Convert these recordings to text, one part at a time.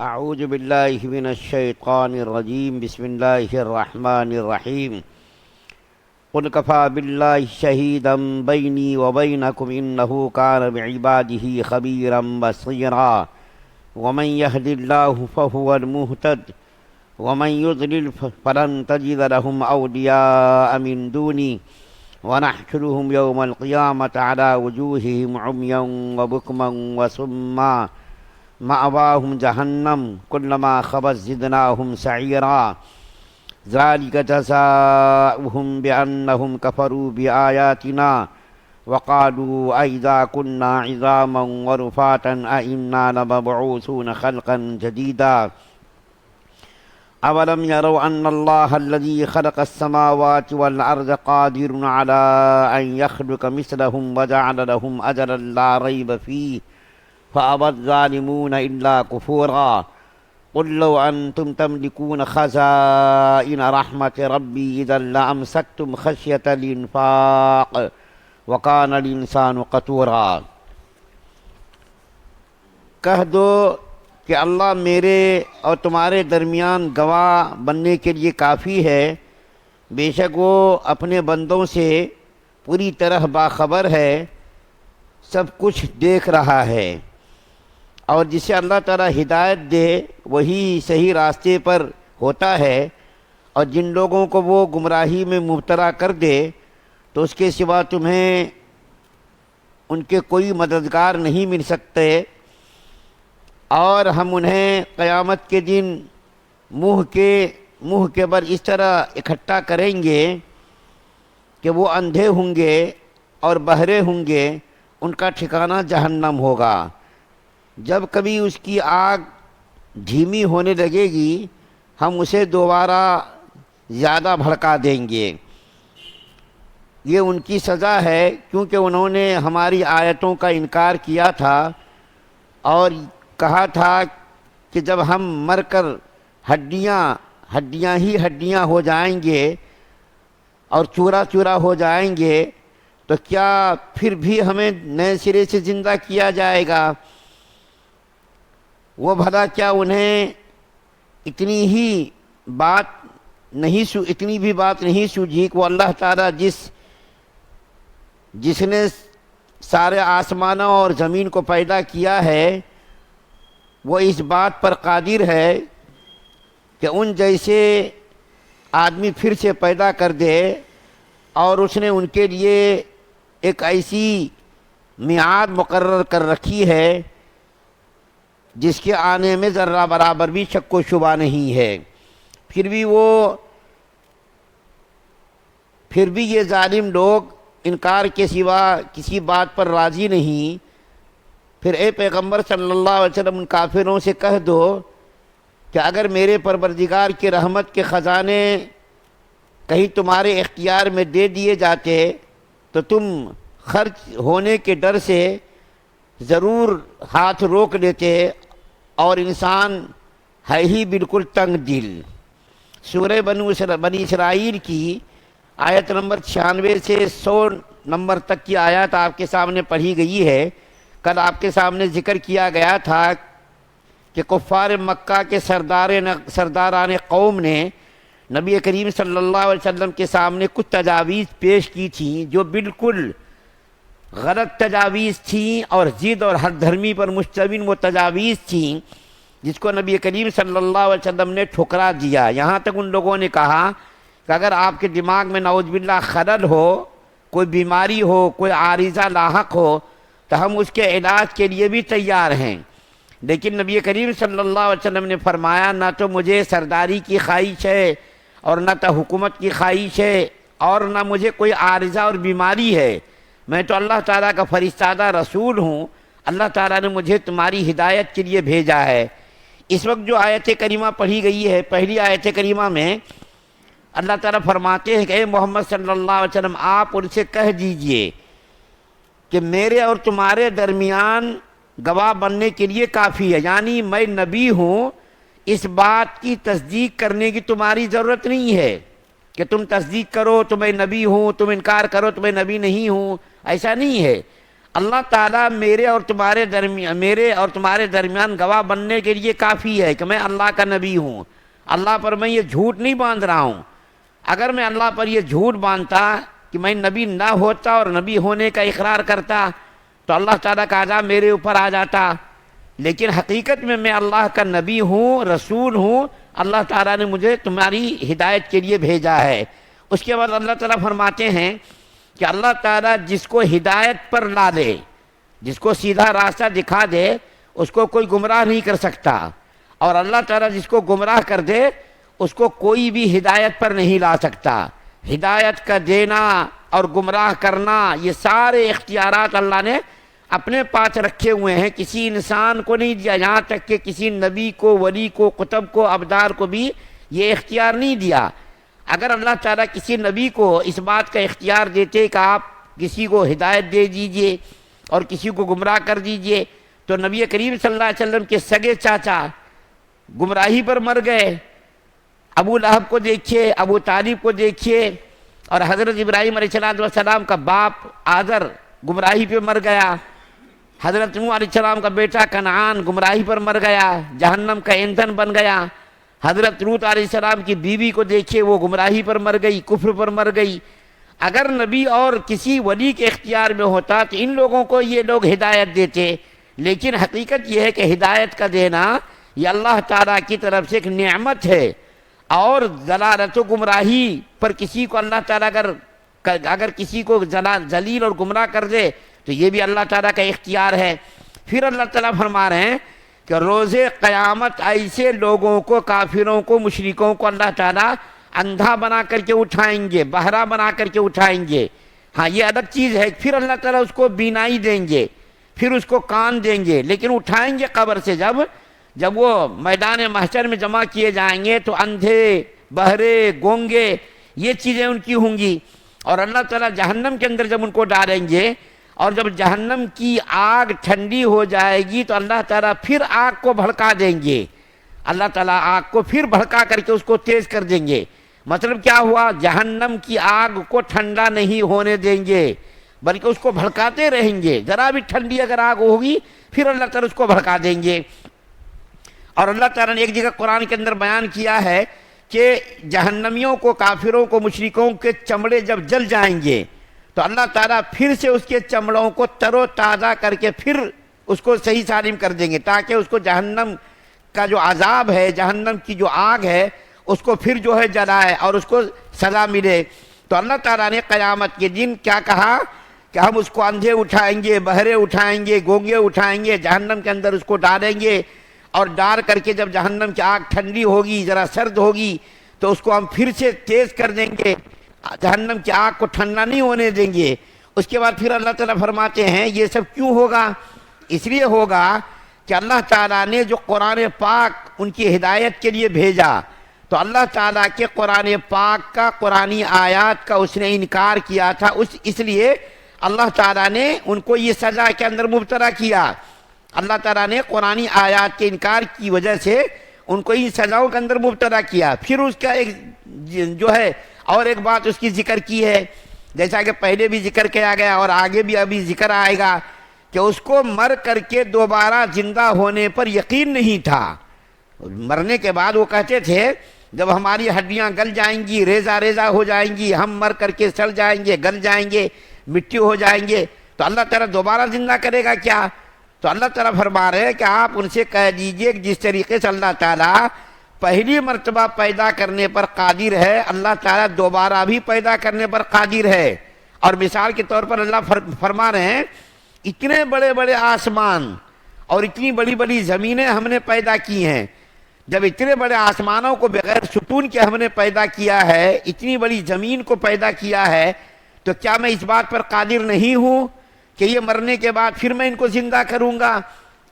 اعوذ باللہ من الشیطان الرجیم بسم اللہ الرحمن الرحیم قل کفی باللہ شہیدا بینی وبینکم انہ کان بعبادہ خبیرا بصیرا ومن یہد اللہ فہو المہتد ومن یضلل فلن تجد لهم اولیاء من دونی ونحشرهم یوم القیامة على وجوہہم عمیا وبکما وصما مأواهم جہنم کلما خبت زدناهم سعیرا ذلك جزاؤهم بأنهم كفروا بآياتنا وقالوا أئذا كنا عظاما ورفاتا أئنا لمبعوثون خلقا جديدا أولم يروا أن الله الذي خلق السماوات والأرض قادر على أن يخلق مثلهم وجعل لهم أجلا لا ريب فيه فأبى الظالمون إلا كفورا قل لو أنتم تملكون خزائن رحمة ربي إذا لأمسكتم خشية الإنفاق وكان الإنسان قتورا۔ کہہ دو کہ اللہ میرے اور تمہارے درمیان گواہ بننے کے لیے کافی ہے، بے شک وہ اپنے بندوں سے پوری طرح باخبر ہے، سب کچھ دیکھ رہا ہے، اور جسے اللہ تعالیٰ ہدایت دے وہی صحیح راستے پر ہوتا ہے، اور جن لوگوں کو وہ گمراہی میں مبتلا کر دے تو اس کے سوا تمہیں ان کے کوئی مددگار نہیں مل سکتے، اور ہم انہیں قیامت کے دن منہ کے بل اس طرح اکٹھا کریں گے کہ وہ اندھے ہوں گے اور بہرے ہوں گے، ان کا ٹھکانہ جہنم ہوگا۔ جب کبھی اس کی آگ دھیمی ہونے لگے گی ہم اسے دوبارہ زیادہ بھڑکا دیں گے۔ یہ ان کی سزا ہے کیونکہ انہوں نے ہماری آیتوں کا انکار کیا تھا اور کہا تھا کہ جب ہم مر کر ہڈیاں ہی ہڈیاں ہو جائیں گے اور چورا چورا ہو جائیں گے تو کیا پھر بھی ہمیں نئے سرے سے زندہ کیا جائے گا؟ وہ بھلا کیا انہیں اتنی بھی بات نہیں سوجھی کہ وہ اللہ تعالیٰ جس نے سارے آسمانوں اور زمین کو پیدا کیا ہے وہ اس بات پر قادر ہے کہ ان جیسے آدمی پھر سے پیدا کر دے، اور اس نے ان کے لیے ایک ایسی میعاد مقرر کر رکھی ہے جس کے آنے میں ذرہ برابر بھی شک و شبہ نہیں ہے۔ پھر بھی یہ ظالم لوگ انکار کے سوا کسی بات پر راضی نہیں۔ پھر اے پیغمبر صلی اللہ علیہ وسلم ان کافروں سے کہہ دو کہ اگر میرے پروردگار کی رحمت کے خزانے کہیں تمہارے اختیار میں دے دیے جاتے تو تم خرچ ہونے کے ڈر سے ضرور ہاتھ روک لیتے، اور انسان ہے ہی بالکل تنگ دل۔ سورہ بنی اسرائیل کی آیت نمبر 96 سے 100 نمبر تک کی آیات آپ کے سامنے پڑھی گئی ہے۔ کل آپ کے سامنے ذکر کیا گیا تھا کہ کفار مکہ کے سرداران قوم نے نبی کریم صلی اللہ علیہ وسلم کے سامنے کچھ تجاویز پیش کی تھیں جو بالکل غلط تجاویز تھیں اور ضد اور حد دھرمی پر مشتمل وہ تجاویز تھیں جس کو نبی کریم صلی اللہ علیہ وسلم نے ٹھکرا دیا۔ یہاں تک ان لوگوں نے کہا کہ اگر آپ کے دماغ میں نعوذ باللہ خلل ہو، کوئی بیماری ہو، کوئی عارضہ لاحق ہو تو ہم اس کے علاج کے لیے بھی تیار ہیں، لیکن نبی کریم صلی اللہ علیہ وسلم نے فرمایا نہ تو مجھے سرداری کی خواہش ہے اور نہ تو حکومت کی خواہش ہے اور نہ مجھے کوئی عارضہ اور بیماری ہے، میں تو اللہ تعالیٰ کا فرستادہ رسول ہوں، اللہ تعالیٰ نے مجھے تمہاری ہدایت کے لیے بھیجا ہے۔ اس وقت جو آیت کریمہ پڑھی گئی ہے، پہلی آیت کریمہ میں اللہ تعالیٰ فرماتے ہیں کہ اے محمد صلی اللہ علیہ وسلم آپ ان سے کہہ دیجئے کہ میرے اور تمہارے درمیان گواہ بننے کے لیے کافی ہے، یعنی میں نبی ہوں، اس بات کی تصدیق کرنے کی تمہاری ضرورت نہیں ہے کہ تم تصدیق کرو تو میں نبی ہوں، تم انکار کرو تو میں نبی نہیں ہوں، ایسا نہیں ہے۔ اللہ تعالیٰ میرے اور تمہارے درمیان گواہ بننے کے لیے کافی ہے کہ میں اللہ کا نبی ہوں، اللہ پر میں یہ جھوٹ نہیں باندھ رہا ہوں۔ اگر میں اللہ پر یہ جھوٹ باندھتا کہ میں نبی نہ ہوتا اور نبی ہونے کا اقرار کرتا تو اللہ تعالیٰ کا عذاب میرے اوپر آ جاتا، لیکن حقیقت میں اللہ کا نبی ہوں، رسول ہوں، اللہ تعالیٰ نے مجھے تمہاری ہدایت کے لیے بھیجا ہے۔ اس کے بعد اللہ تعالیٰ فرماتے ہیں کہ اللہ تعالیٰ جس کو ہدایت پر لا دے، جس کو سیدھا راستہ دکھا دے، اس کو کوئی گمراہ نہیں کر سکتا، اور اللہ تعالیٰ جس کو گمراہ کر دے اس کو کوئی بھی ہدایت پر نہیں لا سکتا۔ ہدایت کا دینا اور گمراہ کرنا یہ سارے اختیارات اللہ نے اپنے پاس رکھے ہوئے ہیں، کسی انسان کو نہیں دیا، یہاں تک کہ کسی نبی کو، ولی کو، قطب کو، ابدال کو بھی یہ اختیار نہیں دیا۔ اگر اللہ تعالیٰ کسی نبی کو اس بات کا اختیار دیتے کہ آپ کسی کو ہدایت دے دیجئے اور کسی کو گمراہ کر دیجئے، تو نبی کریم صلی اللہ علیہ وسلم کے سگے چاچا گمراہی پر مر گئے۔ ابو لہب کو دیکھیے، ابو طالب کو دیکھیے، اور حضرت ابراہیم علیہ السلام کا باپ آذر گمراہی پہ مر گیا، حضرت نوح علیہ السلام کا بیٹا کنعان گمراہی پر مر گیا، جہنم کا ایندھن بن گیا۔ حضرت لوط علیہ السلام کی بیوی کو دیکھیے، وہ گمراہی پر مر گئی، کفر پر مر گئی۔ اگر نبی اور کسی ولی کے اختیار میں ہوتا تو ان لوگوں کو یہ لوگ ہدایت دیتے، لیکن حقیقت یہ ہے کہ ہدایت کا دینا یہ اللہ تعالیٰ کی طرف سے ایک نعمت ہے، اور ضلالت و گمراہی پر کسی کو اللہ تعالیٰ اگر کسی کو ذلیل اور گمراہ کر دے تو یہ بھی اللہ تعالیٰ کا اختیار ہے۔ پھر اللہ تعالیٰ فرما رہے ہیں کہ روز قیامت ایسے لوگوں کو، کافروں کو، مشرکوں کو اللہ تعالیٰ اندھا بنا کر کے اٹھائیں گے، بہرا بنا کر کے اٹھائیں گے۔ ہاں یہ الگ چیز ہے، پھر اللہ تعالیٰ اس کو بینائی دیں گے، پھر اس کو کان دیں گے، لیکن اٹھائیں گے قبر سے جب وہ میدان محشر میں جمع کیے جائیں گے تو اندھے، بہرے، گونگے یہ چیزیں ان کی ہوں گی۔ اور اللہ تعالیٰ جہنم کے اندر جب ان کو ڈالیں گے اور جب جہنم کی آگ ٹھنڈی ہو جائے گی تو اللہ تعالیٰ پھر آگ کو بھڑکا دیں گے، اللہ تعالیٰ آگ کو پھر بھڑکا کر کے اس کو تیز کر دیں گے۔ مطلب کیا ہوا؟ جہنم کی آگ کو ٹھنڈا نہیں ہونے دیں گے بلکہ اس کو بھڑکاتے رہیں گے، ذرا بھی ٹھنڈی اگر آگ ہوگی پھر اللہ تعالیٰ اس کو بھڑکا دیں گے۔ اور اللہ تعالیٰ نے ایک جگہ قرآن کے اندر بیان کیا ہے کہ جہنمیوں کو، کافروں کو، مشرکوں کے چمڑے جب جل جائیں گے تو اللہ تعالیٰ پھر سے اس کے چمڑوں کو تر و تازہ کر کے پھر اس کو صحیح سالم کر دیں گے، تاکہ اس کو جہنم کا جو عذاب ہے، جہنم کی جو آگ ہے، اس کو پھر جو ہے جلائے اور اس کو سزا ملے۔ تو اللہ تعالیٰ نے قیامت کے دن کیا کہا کہ ہم اس کو اندھے اٹھائیں گے، بہرے اٹھائیں گے، گونگے اٹھائیں گے، جہنم کے اندر اس کو ڈالیں گے، اور ڈال کر کے جب جہنم کی آگ ٹھنڈی ہوگی، ذرا سرد ہوگی، تو اس کو ہم پھر سے تیز کر دیں گے، جہنم کی آگ کو ٹھنڈا نہیں ہونے دیں گے۔ اس کے بعد پھر اللہ تعالیٰ فرماتے ہیں یہ سب کیوں ہوگا؟ اس لیے ہوگا کہ اللہ تعالیٰ نے جو قرآن پاک ان کی ہدایت کے لیے بھیجا، تو اللہ تعالیٰ کے قرآن پاک کا، قرآنی آیات کا اس نے انکار کیا تھا، اس لیے اللہ تعالیٰ نے ان کو یہ سزا کے اندر مبتلا کیا۔ اللہ تعالیٰ نے قرآنی آیات کے انکار کی وجہ سے ان کو ان سزاؤں کے اندر مبتلا کیا۔ پھر اس کا ایک جو ہے اور ایک بات اس کی ذکر کی ہے، جیسا کہ پہلے بھی ذکر کیا گیا اور آگے بھی ابھی ذکر آئے گا، کہ اس کو مر کر کے دوبارہ زندہ ہونے پر یقین نہیں تھا۔ مرنے کے بعد وہ کہتے تھے جب ہماری ہڈیاں گل جائیں گی، ریزہ ریزہ ہو جائیں گی، ہم مر کر کے سڑ جائیں گے، گل جائیں گے، مٹی ہو جائیں گے، تو اللہ تعالیٰ دوبارہ زندہ کرے گا کیا؟ تو اللہ تعالیٰ فرما رہے ہیں کہ آپ ان سے کہہ دیجئے کہ جس طریقے سے اللہ تعالیٰ پہلی مرتبہ پیدا کرنے پر قادر ہے، اللہ تعالیٰ دوبارہ بھی پیدا کرنے پر قادر ہے۔ اور مثال کے طور پر اللہ فرما رہے ہیں اتنے بڑے بڑے آسمان اور اتنی بڑی بڑی زمینیں ہم نے پیدا کی ہیں، جب اتنے بڑے آسمانوں کو بغیر ستون کے ہم نے پیدا کیا ہے، اتنی بڑی زمین کو پیدا کیا ہے، تو کیا میں اس بات پر قادر نہیں ہوں کہ یہ مرنے کے بعد پھر میں ان کو زندہ کروں گا؟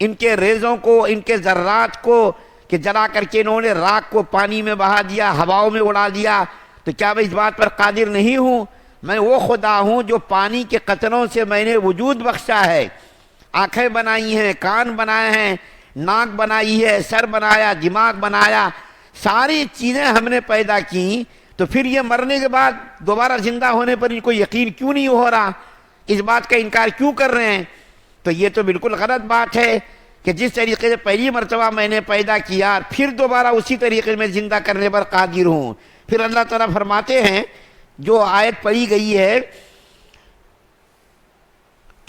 ان کے ریزوں کو، ان کے ذرات کو کہ جلا کر کے انہوں نے راکھ کو پانی میں بہا دیا، ہواؤں میں اڑا دیا، تو کیا میں اس بات پر قادر نہیں ہوں؟ میں وہ خدا ہوں جو پانی کے قطروں سے میں نے وجود بخشا ہے، آنکھیں بنائی ہیں، کان بنائے ہیں، ناک بنائی ہے، سر بنایا، دماغ بنایا، ساری چیزیں ہم نے پیدا کی، تو پھر یہ مرنے کے بعد دوبارہ زندہ ہونے پر ان کو یقین کیوں نہیں ہو رہا؟ اس بات کا انکار کیوں کر رہے ہیں؟ تو یہ تو بالکل غلط بات ہے کہ جس طریقے سے پہلی مرتبہ میں نے پیدا کیا پھر دوبارہ اسی طریقے میں زندہ کرنے پر قادر ہوں۔ پھر اللہ تعالیٰ فرماتے ہیں، جو آیت پڑھی گئی ہے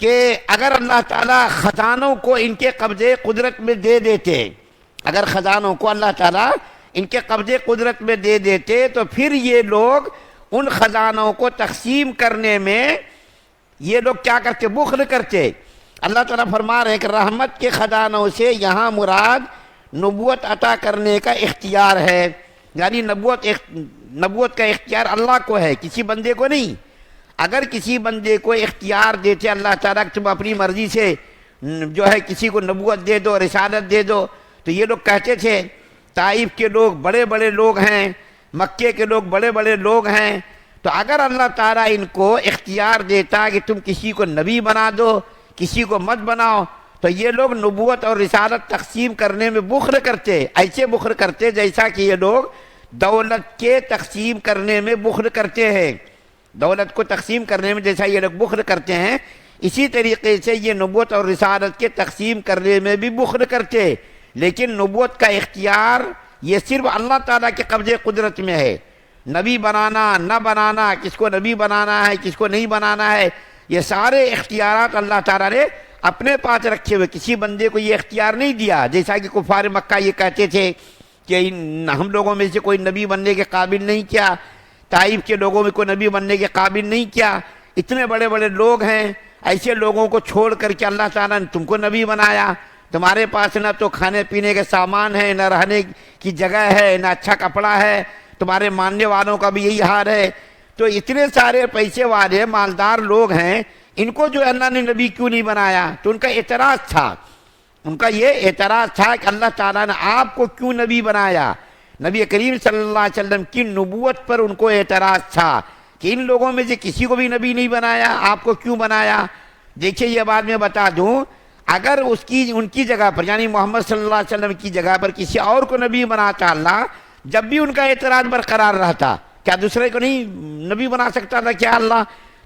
کہ اگر اللہ تعالیٰ خزانوں کو ان کے قبضے قدرت میں دے دیتے، اگر خزانوں کو اللہ تعالیٰ ان کے قبضے قدرت میں دے دیتے تو پھر یہ لوگ ان خزانوں کو تقسیم کرنے میں یہ لوگ کیا کرتے؟ بخل کرتے۔ اللہ تعالیٰ فرما رہے ہیں کہ رحمت کے خزانوں سے یہاں مراد نبوت عطا کرنے کا اختیار ہے، یعنی نبوت کا اختیار اللہ کو ہے، کسی بندے کو نہیں۔ اگر کسی بندے کو اختیار دیتے اللہ تعالیٰ کہ تم اپنی مرضی سے جو ہے کسی کو نبوت دے دو، رسالت دے دو، تو یہ لوگ کہتے تھے طائف کے لوگ بڑے بڑے لوگ ہیں، مکے کے لوگ بڑے بڑے لوگ ہیں، تو اگر اللہ تعالیٰ ان کو اختیار دیتا کہ تم کسی کو نبی بنا دو کسی کو مت بناؤ، تو یہ لوگ نبوت اور رسالت تقسیم کرنے میں بخل کرتے، ایسے بخل کرتے جیسا کہ یہ لوگ دولت کے تقسیم کرنے میں بخل کرتے ہیں۔ دولت کو تقسیم کرنے میں جیسا یہ لوگ بخل کرتے ہیں، اسی طریقے سے یہ نبوت اور رسالت کے تقسیم کرنے میں بھی بخل کرتے۔ لیکن نبوت کا اختیار یہ صرف اللہ تعالیٰ کے قبضے قدرت میں ہے۔ نبی بنانا نہ بنانا، کس کو نبی بنانا ہے کس کو نہیں بنانا ہے، یہ سارے اختیارات اللہ تعالیٰ نے اپنے پاس رکھے ہوئے، کسی بندے کو یہ اختیار نہیں دیا۔ جیسا کہ کفار مکہ یہ کہتے تھے کہ ہم لوگوں میں سے کوئی نبی بننے کے قابل نہیں کیا، طائف کے لوگوں میں کوئی نبی بننے کے قابل نہیں کیا، اتنے بڑے بڑے لوگ ہیں، ایسے لوگوں کو چھوڑ کر کے اللہ تعالیٰ نے تم کو نبی بنایا۔ تمہارے پاس نہ تو کھانے پینے کے سامان ہے، نہ رہنے کی جگہ ہے، نہ اچھا کپڑا ہے، تمہارے ماننے والوں کا بھی یہی حال ہے۔ تو اتنے سارے پیسے والے مالدار لوگ ہیں، ان کو جو اللہ نے نبی کیوں نہیں بنایا؟ تو ان کا اعتراض تھا، ان کا یہ اعتراض تھا کہ اللہ تعالیٰ نے آپ کو کیوں نبی بنایا؟ نبی کریم صلی اللہ علیہ وسلم کی نبوت پر ان کو اعتراض تھا کہ ان لوگوں میں سے کسی کو بھی نبی نہیں بنایا، آپ کو کیوں بنایا؟ دیکھیے یہ بات میں بتا دوں، اگر ان کی جگہ پر یعنی محمد صلی اللہ علیہ وسلم کی جگہ پر کسی اور کو نبی بناتا اللہ، جب بھی ان کا اعتراض برقرار رہتا، کیا دوسرے کو نہیں نبی بنا سکتا تھا کیا اللہ؟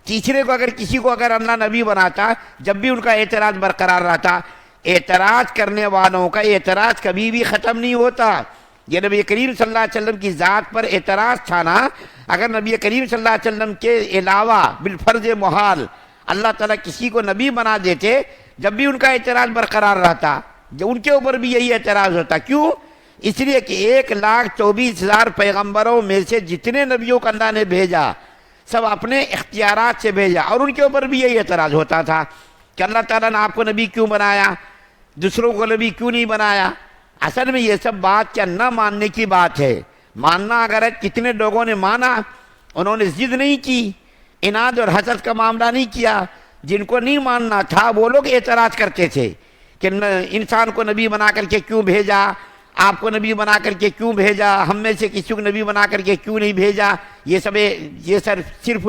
تیسرے کو اگر کسی کو اگر اللہ نبی بناتا، جب بھی ان کا اعتراض برقرار رہتا۔ اعتراض کرنے والوں کا اعتراض کبھی بھی ختم نہیں ہوتا۔ یہ نبی کریم صلی اللہ علیہ وسلم کی ذات پر اعتراض تھا نا، اگر نبی کریم صلی اللہ علیہ وسلم کے علاوہ بالفرض محال اللہ تعالیٰ کسی کو نبی بنا دیتے، جب بھی ان کا اعتراض برقرار رہتا، جو ان کے اوپر بھی یہی اعتراض ہوتا۔ کیوں؟ اس لیے کہ 1,24,000 پیغمبروں میں سے جتنے نبیوں کو اللہ نے بھیجا سب اپنے اختیارات سے بھیجا، اور ان کے اوپر بھی یہی اعتراض ہوتا تھا کہ اللہ تعالیٰ نے آپ کو نبی کیوں بنایا، دوسروں کو نبی کیوں نہیں بنایا؟ اصل میں یہ سب بات کیا نہ ماننے کی بات ہے۔ ماننا اگر ہے، کتنے لوگوں نے مانا، انہوں نے ضد نہیں کی، اناد اور حسد کا معاملہ نہیں کیا۔ جن کو نہیں ماننا تھا وہ لوگ اعتراض کرتے تھے کہ انسان کو نبی بنا کر کے کیوں بھیجا، آپ کو نبی بنا کر کے کیوں بھیجا، ہم میں سے کسی کو نبی بنا کر کے کیوں نہیں بھیجا۔ یہ صرف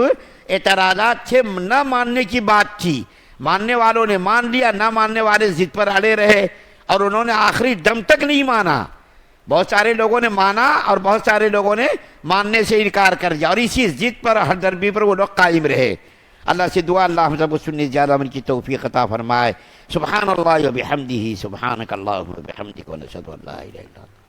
اعتراضات تھے، نہ ماننے کی بات تھی۔ ماننے والوں نے مان لیا، نہ ماننے والے ضد پر اڑے رہے، اور انہوں نے آخری دم تک نہیں مانا۔ بہت سارے لوگوں نے مانا اور بہت سارے لوگوں نے ماننے سے انکار کر دیا، اور اسی ضد پر ہر دربی پر وہ لوگ قائم رہے۔ اللہ سے دعا اللہ ہم سب کو سننے زیادہ من کی توفیق عطا فرمائے۔ سبحان اللہ و بحمدہ، سبحانک اللہم و بحمدک، و نشہد ان لا الہ الا انت۔